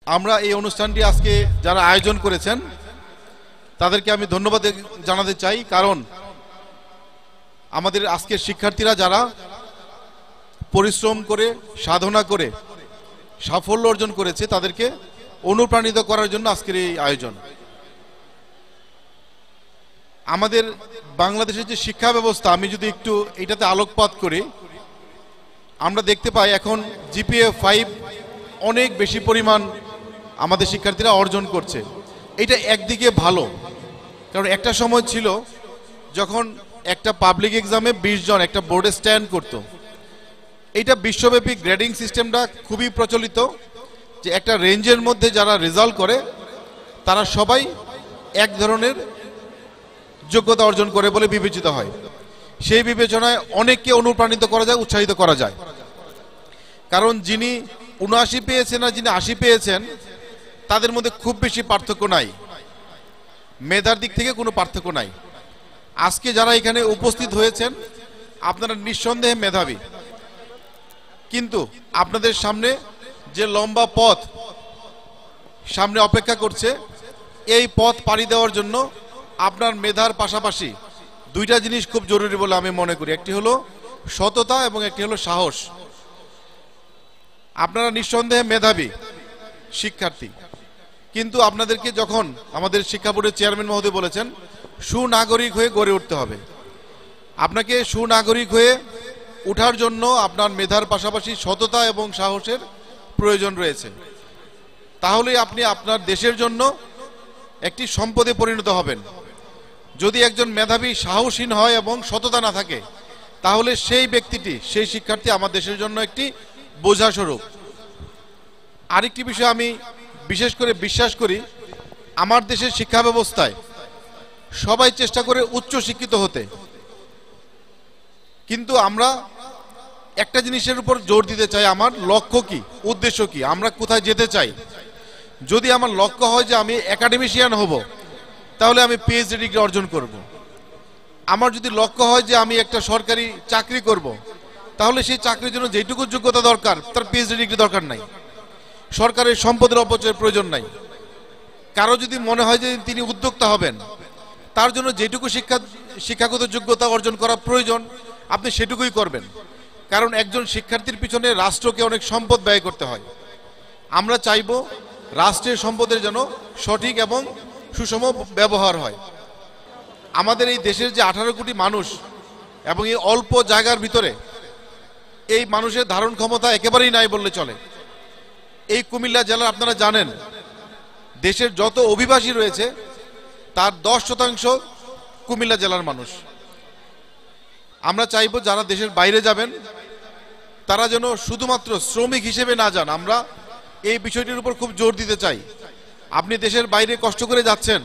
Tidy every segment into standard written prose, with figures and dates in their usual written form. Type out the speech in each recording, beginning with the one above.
আমরা এই অনুষ্ঠানটি আজকে যারা আয়োজন করেছেন তাদেরকে আমি ধন্যবাদ জানাতে চাই, কারণ আমাদের আজকের শিক্ষার্থীরা যারা পরিশ্রম করে সাধনা করে সাফল্য অর্জন করেছে তাদেরকে অনুপ্রাণিত করার জন্য আজকের এই আয়োজন। আমাদের বাংলাদেশের যে শিক্ষা ব্যবস্থা, আমি যদি একটু এটাতে আলোকপাত করি, আমরা দেখতে পাই এখন জিপিএ 5 অনেক বেশি পরিমাণ আমাদের শিক্ষার্থীরা অর্জন করছে। এটা একদিকে ভালো, কারণ একটা সময় ছিল যখন একটা পাবলিক এক্সামে 20 জন একটা বোর্ডে স্ট্যান্ড করত। এইটা বিশ্বব্যাপী গ্রেডিং সিস্টেমটা খুবই প্রচলিত, যে একটা রেঞ্জের মধ্যে যারা রেজাল্ট করে তারা সবাই এক ধরনের যোগ্যতা অর্জন করে বলে বিবেচিত হয়। সেই বিবেচনায় অনেককে অনুপ্রাণিত করা যায়, উৎসাহিত করা যায়। কারণ যিনি 79 পেয়েছেন আর যিনি 80 পেয়েছেন তাদের মধ্যে খুব বেশি পার্থক্য নাই, মেধার দিক থেকে কোনো পার্থক্য নাই। আজকে যারা এখানে উপস্থিত হয়েছেন আপনারা নিঃসন্দেহে মেধাবী, কিন্তু আপনাদের সামনে যে লম্বা পথ সামনে অপেক্ষা করছে, এই পথ পাড়ি দেওয়ার জন্য আপনার মেধার পাশাপাশি দুইটা জিনিস খুব জরুরি বলে আমি মনে করি। একটি হলো সততা এবং একটি হলো সাহস। আপনারা নিঃসন্দেহে মেধাবী শিক্ষার্থী, কিন্তু আপনাদেরকে যখন আমাদের শিক্ষা বোর্ডের চেয়ারম্যান মহোদয় বলেছেন সুনাগরিক হয়ে গড়ে উঠতে হবে, আপনাকে সুনাগরিক হয়ে উঠার জন্য আপনার মেধার পাশাপাশি সততা এবং সাহসের প্রয়োজন রয়েছে। তাহলেই আপনি আপনার দেশের জন্য একটি সম্পদে পরিণত হবেন। যদি একজন মেধাবী সাহসহীন হয় এবং সততা না থাকে, তাহলে সেই ব্যক্তিটি, সেই শিক্ষার্থী আমার দেশের জন্য একটি বোঝা স্বরূপ। আরেকটি বিষয় আমি বিশেষ করে বিশ্বাস করি, আমার দেশের শিক্ষা ব্যবস্থায় সবাই চেষ্টা করে উচ্চ শিক্ষিত হতে, কিন্তু আমরা একটা জিনিসের উপর জোর দিতে চাই, আমার লক্ষ্য কি, উদ্দেশ্য কি, আমরা কোথায় যেতে চাই। যদি আমার লক্ষ্য হয় যে আমি একাডেমিশিয়ান হব, তাহলে আমি পিএইচডি ডিগ্রি অর্জন করব। আমার যদি লক্ষ্য হয় যে আমি একটা সরকারি চাকরি করব, তাহলে সেই চাকরির জন্য যেটুকু যোগ্যতা দরকার তার পিএইচডি ডিগ্রি দরকার নাই, সরকারের সম্পদের অপচয়ের প্রয়োজন নাই। কারো যদি মনে হয় যে তিনি উদ্যোক্তা হবেন, তার জন্য যেটুকু শিক্ষাগত যোগ্যতা অর্জন করা প্রয়োজন আপনি সেটুকুই করবেন। কারণ একজন শিক্ষার্থীর পিছনে রাষ্ট্রকে অনেক সম্পদ ব্যয় করতে হয়। আমরা চাইব রাষ্ট্রের সম্পদের যেন সঠিক এবং সুষম ব্যবহার হয়। আমাদের এই দেশের যে 18 কোটি মানুষ এবং এই অল্প জায়গার ভিতরে এই মানুষের ধারণ ক্ষমতা একেবারেই নাই বললে চলে। এই কুমিল্লা জেলা আপনারা জানেন, দেশের যত অভিবাসী রয়েছে তার 10% কুমিল্লা জেলার মানুষ। আমরা চাইব যারা দেশের বাইরে যাবেন তারা যেন শুধুমাত্র শ্রমিক হিসেবে না যান। আমরা এই বিষয়টির উপর খুব জোর দিতে চাই। আপনি দেশের বাইরে কষ্ট করে যাচ্ছেন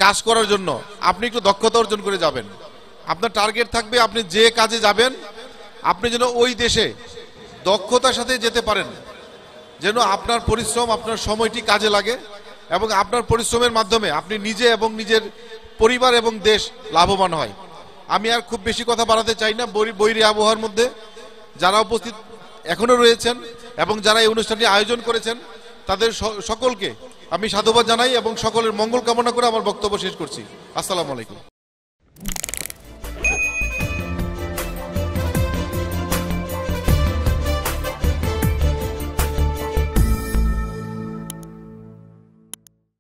কাজ করার জন্য, আপনি একটু দক্ষতা অর্জন করে যাবেন। আপনার টার্গেট থাকবে আপনি যে কাজে যাবেন আপনি যেন ওই দেশে দক্ষতার সাথে যেতে পারেন, যেন আপনার পরিশ্রম, আপনার সময়টি কাজে লাগে এবং আপনার পরিশ্রমের মাধ্যমে আপনি নিজে এবং নিজের পরিবার এবং দেশ লাভবান হয়। আমি আর খুব বেশি কথা বাড়াতে চাই না। বৈরী আবহাওয়ার মধ্যে যারা উপস্থিত এখনো রয়েছেন এবং যারা এই অনুষ্ঠানটি আয়োজন করেছেন তাদের সকলকে আমি সাধুবাদ জানাই এবং সকলের মঙ্গল কামনা করে আমার বক্তব্য শেষ করছি। আসসালামু আলাইকুম।